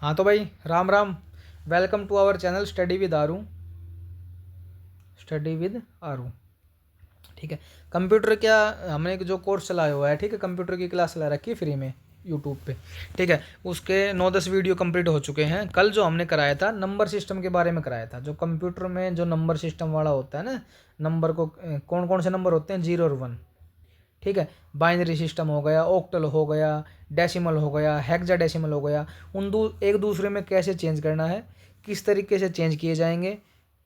हाँ तो भाई Ram Ram. Welcome to our channel study with Aaru. Study with Aaru. ठीक है। कंप्यूटर क्या हमने एक जो कोर्स चलाया हुआ है, ठीक है, कंप्यूटर की क्लास चला रखी है फ्री में यूट्यूब पे। ठीक है। उसके 9-10 वीडियो कंप्लीट हो चुके हैं। कल जो हमने कराया था नंबर सिस्टम के बारे में कराया था, जो कंप्यूटर में जो नंबर सिस्टम वाला होता है ना, नंबर को कौन कौन से नंबर होते हैं, 0 और 1। ठीक है। बाइनरी सिस्टम हो गया, ऑक्टल हो गया, डेसिमल हो गया, हेक्साडेसिमल हो गया। एक दूसरे में कैसे चेंज करना है, किस तरीके से चेंज किए जाएंगे,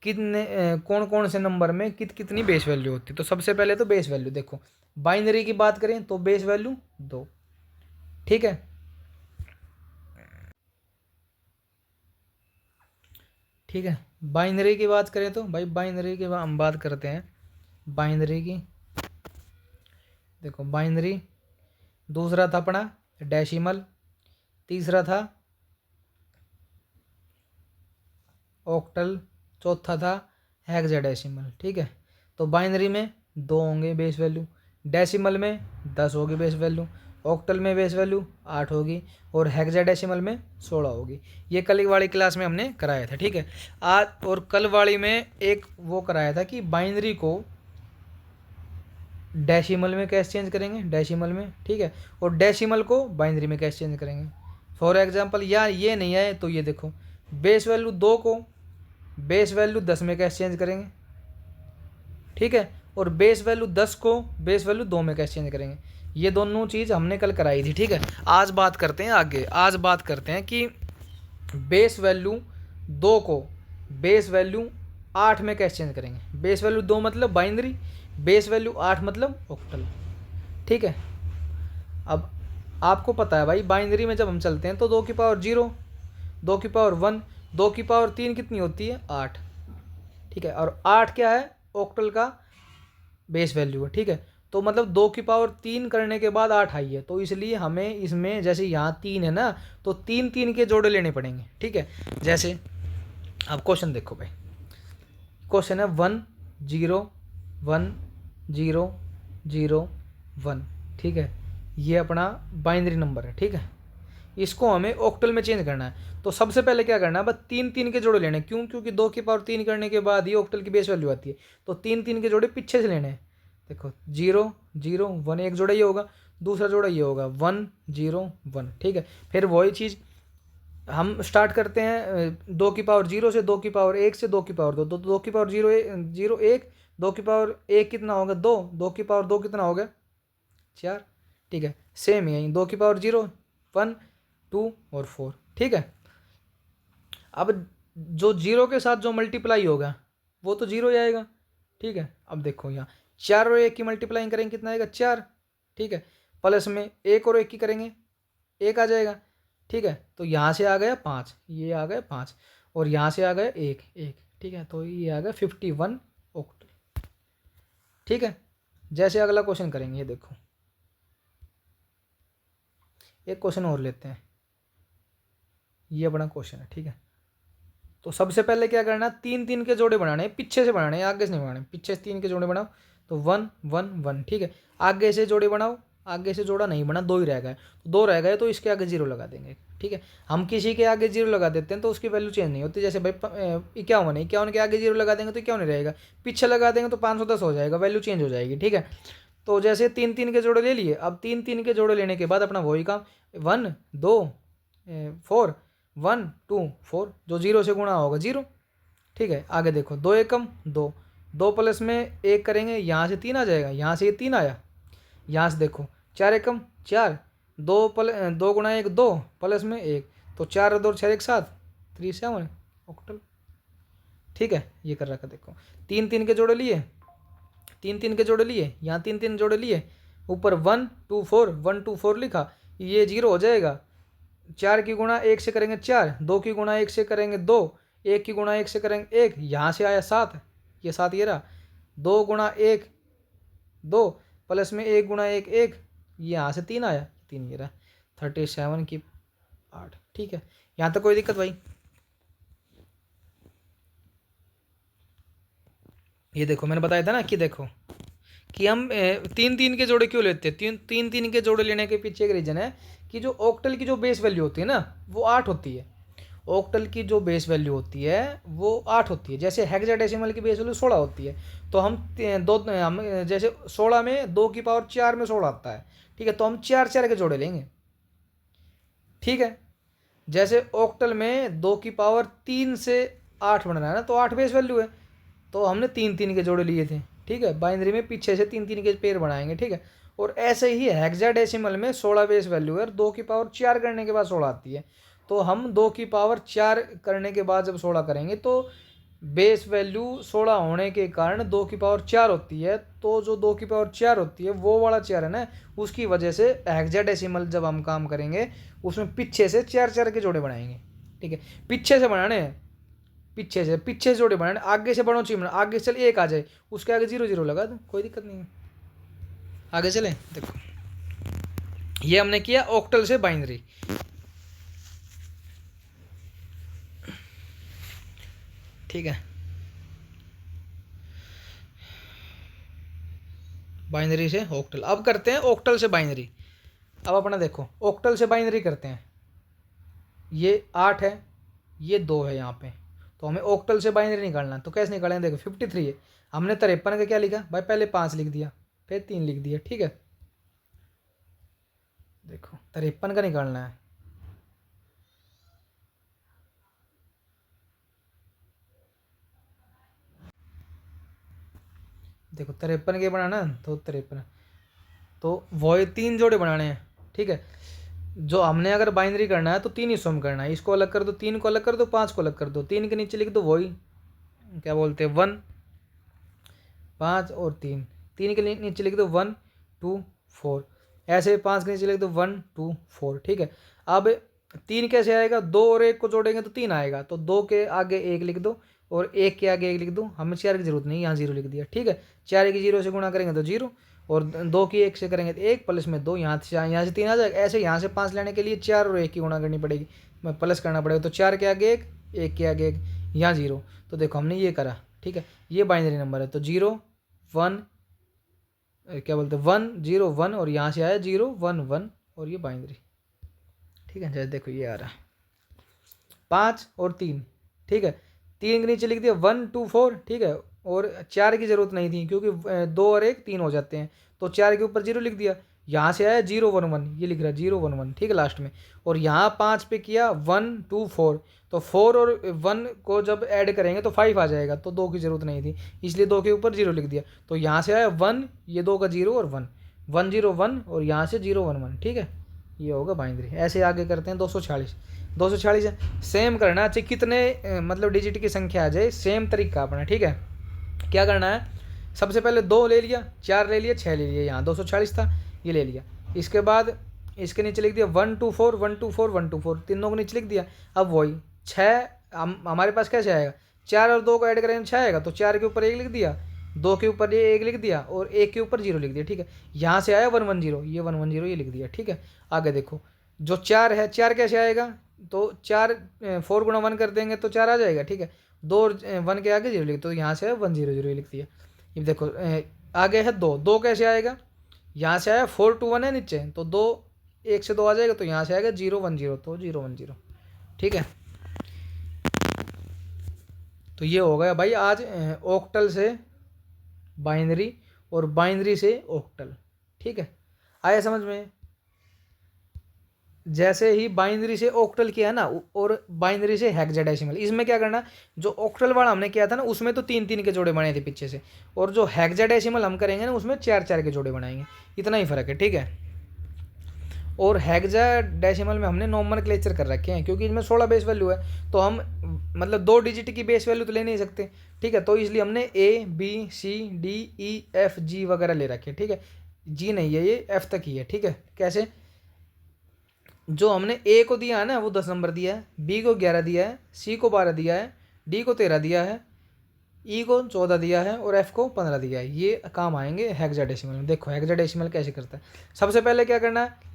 कितने कौन कौन से नंबर में कितनी बेस वैल्यू होती है। तो सबसे पहले तो बेस वैल्यू देखो। बाइनरी की बात करें तो बेस वैल्यू 2। ठीक है। ठीक है। बाइनरी की बात करें तो भाई बाइनरी की हम बात करते हैं। बाइनरी की देखो, बाइनरी दूसरा था अपना डेसिमल, तीसरा था ऑक्टल, चौथा था हेक्साडेसिमल। ठीक है। तो बाइनरी में 2 होंगे बेस वैल्यू, डेसिमल में 10 होगी बेस वैल्यू, ऑक्टल में बेस वैल्यू 8 होगी, और हेक्साडेसिमल में 16 होगी। ये कल वाली क्लास में हमने कराया था। ठीक है। आज और कल वाली में एक वो कराया था कि बाइनरी को डेसिमल में कैसे चेंज करेंगे, डेसिमल में। ठीक है। और डेसिमल को बाइनरी में कैसे चेंज करेंगे। फॉर एग्जांपल यार ये नहीं आए तो ये देखो, बेस वैल्यू 2 को बेस वैल्यू 10 में कैसे चेंज करेंगे। ठीक है। और बेस वैल्यू 10 को बेस वैल्यू 2 में कैसे चेंज करेंगे। ये दोनों चीज़ हमने कल कराई थी। ठीक है। आज बात करते हैं आगे, आज बात करते हैं कि बेस वैल्यू 2 को बेस वैल्यू 8 में कैसे चेंज करेंगे। बेस वैल्यू 2 मतलब बाइनरी, बेस वैल्यू 8 मतलब ऑक्टल। ठीक है। अब आपको पता है भाई, बाइनरी में जब हम चलते हैं तो 2 की पावर 0, 2 की पावर 1, 2 की पावर 3 कितनी होती है, 8। ठीक है। और 8 क्या है, ऑक्टल का बेस वैल्यू है। ठीक है। तो मतलब 2 की पावर 3 करने के बाद 8 आई है, तो इसलिए हमें इसमें जैसे यहाँ 3 है ना, तो 3 के जोड़े लेने पड़ेंगे। ठीक है। जैसे अब क्वेश्चन देखो भाई, क्वेश्चन है 1 0 1 0 0 1। ठीक है। ये अपना बाइनरी नंबर है। ठीक है। इसको हमें ऑक्टल में चेंज करना है। तो सबसे पहले क्या करना है, बस 3 के जोड़े लेने हैं। क्यों? क्योंकि 2 की पावर 3 करने के बाद ही ऑक्टल की बेस वैल्यू आती है। तो 3 के जोड़े पीछे से लेने हैं। देखो 0 0 1, एक जोड़ा ये होगा, दूसरा जोड़ा ये होगा 1 0 1। ठीक है। फिर वही चीज़ हम स्टार्ट करते हैं 2 की पावर 0 से, 2 की पावर 1 से, 2 की पावर 2, 2 की पावर 0 0 1, 2 की पावर 1 कितना होगा 2, 2 की पावर 2 कितना हो गया 4। ठीक है। सेम यही 2 की पावर 0 1 2 और 4। ठीक है। अब जो 0 के साथ जो मल्टीप्लाई होगा वो तो 0 ही आएगा। ठीक है। अब देखो यहाँ 4 और 1 की मल्टीप्लाई करेंगे कितना आएगा 4। ठीक है। प्लस में 1 और 1 की करेंगे 1 आ जाएगा। ठीक है। तो यहाँ से आ गया 5, ये आ गया 5, और यहाँ से आ गया 1 1। ठीक है। तो ये आ गया 51 ऑक्टल। ठीक है। जैसे अगला क्वेश्चन करेंगे, ये देखो एक क्वेश्चन और लेते हैं, ये अपना क्वेश्चन है। ठीक है। तो सबसे पहले क्या करना, 3 के जोड़े बनाने हैं, पीछे से बनाने हैं, आगे से नहीं बनाने। पीछे से 3 के जोड़े बनाओ तो 1 1 1। ठीक है। आगे से जोड़े बनाओ, आगे से जोड़ा नहीं बना, 2 ही रह गए, तो 2 रह गए तो इसके आगे 0 लगा देंगे। ठीक है। हम किसी के आगे 0 लगा देते हैं तो उसकी वैल्यू चेंज नहीं होती। जैसे भाई 51 है, 51 के आगे 0 लगा देंगे तो 51 रहेगा, पीछे लगा देंगे तो 510 हो जाएगा, वैल्यू चेंज हो जाएगी। ठीक है। तो जैसे 3 के जोड़े ले लिए, अब 3 के जोड़े लेने के बाद अपना वही काम 1 2 4 1 2 4, जो 0 से गुणा होगा 0। ठीक है। आगे देखो 2 एकम 2, 2 प्लस में 1 करेंगे, यहाँ से 3 आ जाएगा, यहाँ से ये 3 आया, यहाँ से देखो 4 एकम 4, 2 गुणा 1 2, प्लस में 1, तो 4 और 2 6 एक साथ 3 7 ऑक्टल। ठीक है। ये कर रखा देखो, 3 के जोड़े लिए, 3 के जोड़े लिए, यहाँ 3 जोड़े लिए, ऊपर 1 2 4 1 2 4 लिखा, ये 0 हो जाएगा। 4 की गुणा 1 से करेंगे 4, 2 की गुणा 1 से करेंगे 2, 1 की गुणा 1 से करेंगे 1, यहाँ से आया 7, ये 7 ये रहा, 2 गुणा 1 2, प्लस में 1 गुणा 1 1, ये यहाँ से 3 आया, 3 ये रहा, 37 की 8। ठीक है। यहाँ तक कोई दिक्कत भाई? ये देखो मैंने बताया था ना कि देखो कि हम 3 के जोड़े क्यों लेते हैं। तीन के जोड़े लेने के पीछे एक रीज़न है कि जो ऑक्टल की जो बेस वैल्यू होती है ना वो 8 होती है। ऑक्टल की जो बेस वैल्यू होती है वो 8 होती है, जैसे हेक्साडेसिमल की बेस वैल्यू 16 होती है। तो हम जैसे 16 में 2 की पावर 4 में 16 आता है, ठीक है, तो हम 4 4 के जोड़े लेंगे, ठीक है। जैसे ऑक्टल में 2 की पावर 3 से 8 बन रहा है ना, तो 8 बेस वैल्यू है, तो हमने 3 3 के जोड़े लिए थे, ठीक है। बाइनरी में पीछे से 3 3 के पेयर बनाएंगे, ठीक है। और ऐसे ही हेक्साडेसिमल में 16 बेस वैल्यू है और 2 की पावर 4 करने के बाद 16 आती है। तो हम 2 की पावर 4 करने के बाद जब 16 करेंगे तो बेस वैल्यू 16 होने के कारण 2 की पावर 4 होती है। तो जो 2 की पावर 4 होती है वो वाला 4 है ना, उसकी वजह से हेक्साडेसिमल जब हम काम करेंगे उसमें पीछे से 4 4 के जोड़े बनाएंगे, ठीक है। पीछे से बनाने हैं, पीछे से जोड़े बनाने, आगे से बड़ों चाहिए, आगे से चल एक आ जाए उसके आगे 0 0 लगा दो, कोई दिक्कत नहीं है। आगे चले, देखो ये हमने किया ऑक्टल से बाइनरी, ठीक है। बाइनरी से ऑक्टल, अब करते हैं ऑक्टल से बाइनरी। अब अपना देखो ऑक्टल से बाइनरी करते हैं, ये 8 है, ये 2 है यहाँ पे, तो हमें ऑक्टल से बाइनरी निकालना है। तो कैसे निकालेंगे, देखो 53 है, हमने 53 का क्या लिखा भाई, पहले 5 लिख दिया, फिर 3 लिख दिया, ठीक है। देखो 53 का निकालना है, देखो 53 के बनाना, तो 53, तो वही 3 जोड़े बनाने हैं, ठीक है। जो हमने अगर बाइनरी करना है तो 3 हिस्सों में करना है, इसको अलग कर दो, 3 को अलग कर दो, 5 को अलग कर दो, 3 के नीचे लिख दो वही क्या बोलते हैं 1 5 और 3, 3 के नीचे लिख दो 1 2 4, ऐसे 5 के नीचे लिख दो 1 2 4, ठीक है। अब 3 कैसे आएगा, 2 और 1 को जोड़ेंगे तो 3 आएगा, तो 2 के आगे 1 लिख दो और 1 के आगे 1 लिख दो, हमें 4 की जरूरत नहीं, यहाँ 0 लिख दिया, ठीक है। 4 की 0 से गुणा करेंगे तो 0, और 2 की 1 से करेंगे तो 1 प्लस में 2, यहाँ से 3 आ जाएगा। ऐसे यहाँ से 5 लेने के लिए 4 और 1 की गुणा करनी पड़ेगी, प्लस करना पड़ेगा, तो 4 के आगे 1, 1 के आगे 1, यहाँ 0। तो देखो हमने ये करा, ठीक है, ये बाइनरी नंबर है, तो 0 1 क्या बोलते हैं 1 0 1, और यहाँ से आया 0 1 1, और ये बाइनरी, ठीक है। जैसे देखो ये आ रहा 5 और 3, ठीक है, 3 के नीचे लिख दिया 1 2 4, ठीक है, और 4 की जरूरत नहीं थी क्योंकि 2 और 1 3 हो जाते हैं, तो 4 के ऊपर 0 लिख दिया, यहाँ से आया 0 1 1, ये लिख रहा है 0 1 1, ठीक है लास्ट में, और यहाँ 5 पे किया 1 2 4, तो 4 और 1 को जब ऐड करेंगे तो 5 आ जाएगा, तो 2 की जरूरत नहीं थी, इसलिए 2 के ऊपर 0 लिख दिया, तो यहाँ से आया 1, ये 2 का 0 और 1 1 0 1, और यहाँ से 0 1 1, ठीक है, ये होगा बाइनरी। ऐसे आगे करते हैं 246, 246 है, सेम करना है, चाहे कितने मतलब डिजिट की संख्या आ जाए, सेम तरीका अपना, ठीक है। क्या करना है, सबसे पहले 2 ले लिया, 4 ले लिया, 6 ले लिया, यहाँ 246 था, ये ले लिया, इसके बाद इसके नीचे लिख दिया 1 2 4 1 2 4 1 2 4, तीनों को नीचे लिख दिया। अब वही 6 हमारे पास कैसे आएगा, 4 और 2 को ऐड करेंगे 6 आएगा, तो 4 के ऊपर 1 लिख दिया, 2 के ऊपर ये 1 लिख दिया, और 1 के ऊपर 0 लिख दिया, ठीक है। यहाँ से आया 1 1 0, ये 1 1 0 ये लिख दिया, ठीक है। आगे देखो जो 4 है, 4 कैसे आएगा, तो 4 4 गुणा 1 कर देंगे तो 4 आ जाएगा, ठीक है। 2 और 1 के आगे 0 लिख, तो यहाँ से 1 0 0 लिख दिया। ये देखो आगे है 2, 2 कैसे आएगा, यहाँ से आया 4 2 1 है नीचे, तो 2 1 से 2 आ जाएगा, तो यहाँ से आएगा 0 1 0, तो 0 1 0, ठीक है। तो ये हो गया भाई आज ऑक्टल से बाइनरी और बाइनरी से ऑक्टल, ठीक है, आया समझ में। जैसे ही बाइनरी से ऑक्टल किया है ना, और बाइनरी से हेक्साडेसिमल, इसमें क्या करना, जो ऑक्टल वाला हमने किया था ना उसमें तो 3 3 के जोड़े बने थे पीछे से, और जो हेक्साडेसिमल हम करेंगे ना उसमें 4 4 के जोड़े बनाएंगे, इतना ही फर्क है, ठीक है। और हेक्साडेसिमल में हमने नोमेनक्लेचर कर रखे हैं क्योंकि इसमें 16 बेस वैल्यू है, तो हम मतलब 2 डिजिट की बेस वैल्यू तो ले नहीं सकते, ठीक है, तो इसलिए हमने ABCDEFG वगैरह ले रखे, ठीक है। जी नहीं है, ये F तक ही है, ठीक है। कैसे, जो हमने A को दिया है ना वो 10 नंबर दिया है, B को 11 दिया है, C को 12 दिया है, D को 13 दिया है, E को 14 दिया है, और F को 15 दिया है। ये काम आएंगे हेक्साडेसिमल में। देखो हेक्साडेसिमल कैसे करता है, सबसे पहले क्या करना है,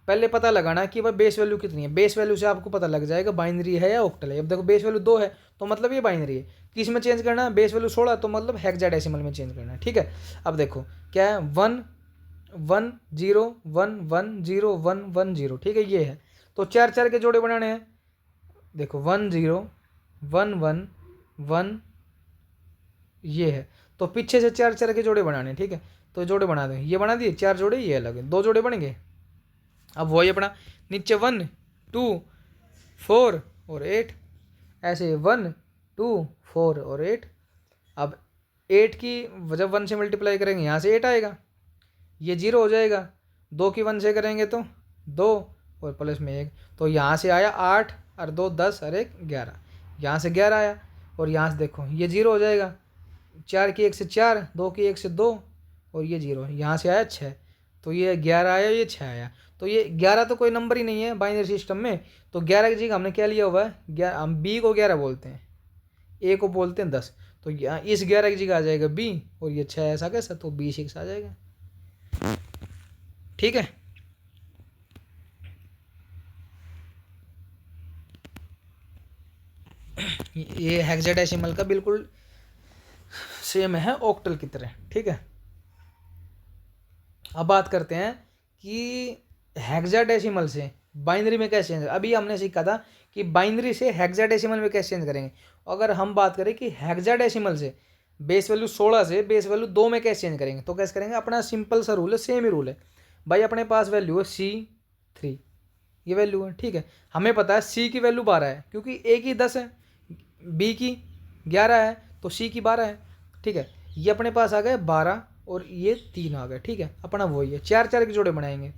पहले पता लगाना कि भाई बेस वैल्यू कितनी है, बेस वैल्यू से आपको पता लग जाएगा बाइनरी है या ऑक्टल है। अब देखो बेस वैल्यू 2 है तो मतलब ये बाइनरी है, किस में चेंज करना है, बेस वैल्यू 16 तो मतलब हेक्साडेसिमल में चेंज करना है, ठीक है। अब देखो क्या है 1 1 0 1 1 0 1 1 0, ठीक है, ये है, तो 4 4 के जोड़े बनाने हैं, देखो 1 0 1 1 1 ये है, तो पीछे से 4 4 के जोड़े बनाने, ठीक है। तो जोड़े बना दें, ये बना दिए 4 जोड़े, ये अलग है, 2 जोड़े बन गए। अब वही अपना नीचे 1 2 4 और 8, ऐसे 1 2 4 और 8। अब 8 की जब 1 से मल्टीप्लाई करेंगे यहाँ से 8 आएगा, ये 0 हो जाएगा। 2 की 1 से करेंगे तो 2 और प्लस में 1, तो यहाँ से आया 8 और 2 10 और 1 11, यहाँ से 11 आया। और यहाँ से देखो ये 0 हो जाएगा, 4 की 1 से 4, 2 की 1 से 2 और ये 0, यहाँ से आया 6, तो ये 11 आया, ये 6 आया। तो ये 11 तो कोई नंबर ही नहीं है बाइनरी सिस्टम में, तो 11 की जगह हमने क्या लिया हुआ है, 11, हम बी को 11 बोलते हैं, ए को बोलते हैं 10, तो इस 11 की जगह आ जाएगा बी, और ये 6 ऐसा कैसा, तो B6 आ जाएगा, ठीक है। ये हेक्साडेसिमल का बिल्कुल सेम है ऑक्टल की तरह, ठीक है। अब बात करते हैं कि हेक्साडेसिमल से बाइनरी में कैसे चेंज, अभी हमने सीखा था कि बाइनरी से हेक्साडेसिमल में कैसे चेंज करेंगे। अगर हम बात करें कि हेक्साडेसिमल से बेस वैल्यू 16 से बेस वैल्यू 2 में कैसे चेंज करेंगे, तो कैसे करेंगे, अपना सिंपल सा रूल है, सेम ही रूल है भाई। अपने पास वैल्यू है C3, ये वैल्यू है, ठीक है। हमें पता है C की वैल्यू 12 है, क्योंकि A की 10 है, B की 11 है, तो C की 12 है, ठीक है। ये अपने पास आ गए 12 और ये 3 आ गए, ठीक है। अपना वही है, 4 4 के जोड़े बनाएंगे,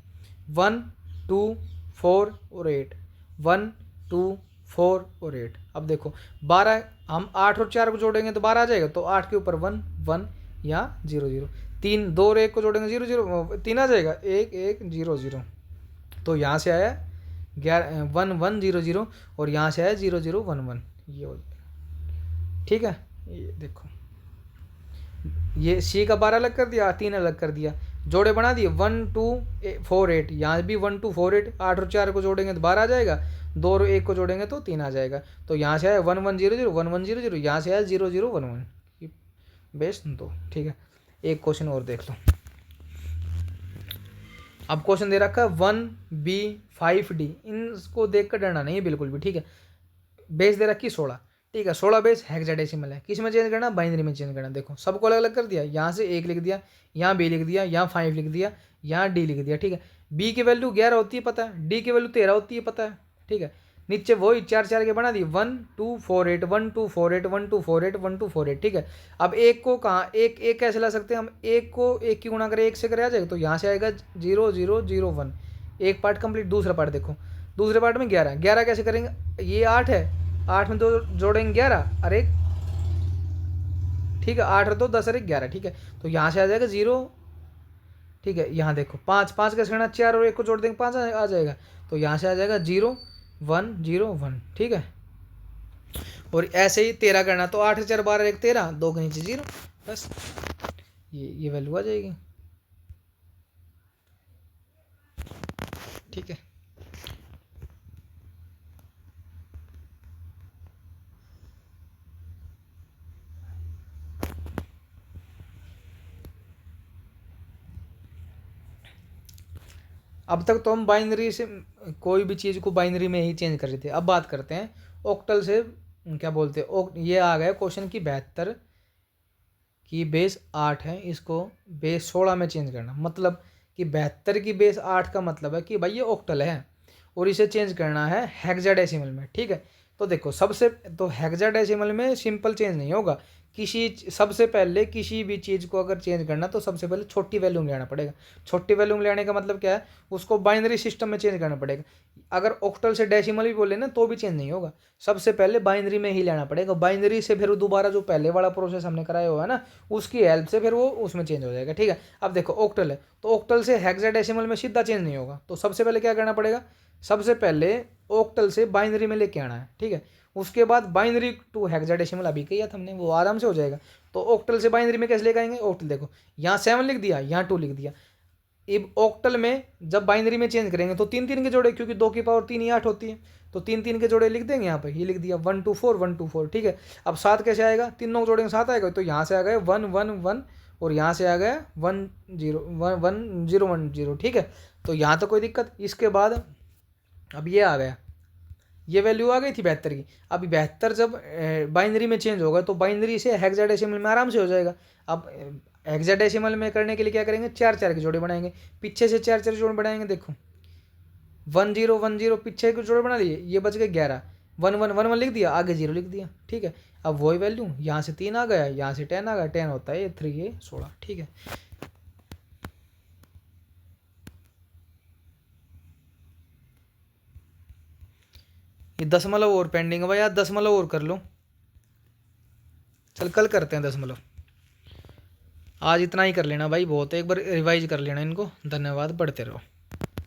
1 2 4 और 8, 1 2 4 और 8। अब देखो 12, हम 8 और 4 को जोड़ेंगे तो 12 आ जाएगा, तो 8 के ऊपर 1 1 या 0 0, 3 2 और 1 को जोड़ेंगे 0 0, 3 आ जाएगा, 1 1 0 0, तो यहाँ से आया 1 1 0 0 और यहाँ से आया 0 0 1 1, ये हो जाएगा, ठीक है। ये देखो ये C का 12 अलग कर दिया, 3 अलग कर दिया, जोड़े बना दिए 1 2 4 8, यहाँ भी 1 2 4 8, 8 और 4 को जोड़ेंगे तो 12 आ जाएगा, 2 और 1 को जोड़ेंगे तो 3 आ जाएगा, तो यहाँ से आया 1 1 0 0 1 1 0 0, यहाँ से आया 0 0 1 1, बेस 2, ठीक है। एक क्वेश्चन और देख लो। अब क्वेश्चन दे रखा है 1B 5D, इनको देख कर डरना नहीं है बिल्कुल भी, ठीक है। बेस दे रखी 16, ठीक है। 16 बेस हेक्साडेसिमल है, किस में चेंज करना, बाइनरी में चेंज करना। देखो सबको अलग अलग कर दिया, यहाँ से 1 लिख दिया, यहाँ B लिख दिया, यहाँ 5 लिख दिया, यहाँ D लिख दिया, ठीक है। B की वैल्यू 11 होती है पता है, D की वैल्यू 13 होती है पता है, ठीक है। नीचे वही 4 4 के बना दी, 1 2 4 8 1 2 4 8 1 2 4 8 1 2 4 8, ठीक है। अब एक को कहाँ, एक एक कैसे ला सकते हैं हम, एक को एक की गुणा करें 1 से करे आ जाएगा, तो यहाँ से आएगा 0 0 0 1, एक पार्ट कंप्लीट। दूसरा पार्ट देखो, दूसरे पार्ट में 11 11 कैसे करेंगे, ये 8 है, 8 में 2 जोड़ेंगे 11 और 1, ठीक है। 8 और 2 10 और 1 11, ठीक है। तो यहाँ से आ जाएगा 0, ठीक है। यहाँ देखो 5 5 कैसे करना, 4 और 1 को जोड़ देंगे 5 आ जाएगा, तो यहाँ से आ जाएगा 0 1 0 1, ठीक है। और ऐसे ही 13 करना, तो 8 4 12 1 13, 2 के नीचे 0, बस ये वैल्यू आ जाएगी, ठीक है। अब तक तो हम बाइनरी से कोई भी चीज़ को बाइनरी में ही चेंज कर रहे थे। अब बात करते हैं ऑक्टल से, क्या बोलते हैं, ये आ गया क्वेश्चन की 72 की बेस 8 है, इसको बेस 16 में चेंज करना। मतलब कि 72 की बेस 8 का मतलब है कि भाई ये ऑक्टल है और इसे चेंज करना है हेक्साडेसिमल में, ठीक है। तो देखो सबसे तो हेक्साडेसिमल में सिंपल चेंज नहीं होगा, सबसे पहले किसी भी चीज़ को अगर चेंज करना तो सबसे पहले छोटी वैल्यू में लेना पड़ेगा। छोटी वैल्यू में लेने का मतलब क्या है, उसको बाइनरी सिस्टम में चेंज करना पड़ेगा। अगर ऑक्टल से डेसिमल भी बोले ना तो भी चेंज नहीं होगा, सबसे पहले बाइनरी में ही लेना पड़ेगा। बाइनरी से फिर दोबारा जो पहले वाला प्रोसेस हमने कराया हुआ है ना, उसकी हेल्प से फिर वो उसमें चेंज हो जाएगा, ठीक है। अब देखो ऑक्टल है, तो ऑक्टल से हेक्साडेसिमल में सीधा चेंज नहीं होगा, तो सबसे पहले क्या करना पड़ेगा, सबसे पहले ऑक्टल से बाइनरी में लेके आना है, ठीक है। उसके बाद बाइनरी टू हेक्साडेसिमल अभी किया था हमने, वो आराम से हो जाएगा। तो ऑक्टल से बाइनरी में कैसे लेके आएंगे, ऑक्टल देखो यहाँ 7 लिख दिया, यहाँ 2 लिख दिया। अब ऑक्टल में जब बाइनरी में चेंज करेंगे तो 3 3 के जोड़े, क्योंकि 2 की पावर 3 ही 8 होती है, तो 3 3 के जोड़े लिख देंगे यहाँ पे, ये लिख दिया 1 2 4 1 2 4, ठीक है। अब 7 कैसे आएगा, तीनों के जोड़ेंगे 7 आएगा, तो यहाँ से आ गया 1 1 1 और यहाँ से आ गया 1 0 1 0 1 0, ठीक है। तो यहाँ तो कोई दिक्कत। इसके बाद अब ये आ गया ये वैल्यू आ गई थी 72 की। अभी 72 जब बाइनरी में चेंज होगा तो बाइनरी से हेक्साडेसिमल में आराम से हो जाएगा। अब हेक्साडेसिमल में करने के लिए क्या करेंगे, 4 4 के जोड़े बनाएंगे, पीछे से 4 4 जोड़े बनाएंगे। देखो 1010 पीछे के जोड़े बना लिए, ये बच गए 11, 1111 लिख दिया, आगे 0 लिख दिया। ठीक है, अब वही वैल्यू यहाँ से 3 आ गया, यहाँ से 10 आ गया, 10 होता है ये 3 ये 16। ठीक है, ये दशमलव और पेंडिंग है भाई यार, दशमलव और कर लो। चल कल करते हैं दशमलव, आज इतना ही कर लेना भाई, बहुत है, एक बार रिवाइज कर लेना इनको। धन्यवाद, पढ़ते रहो।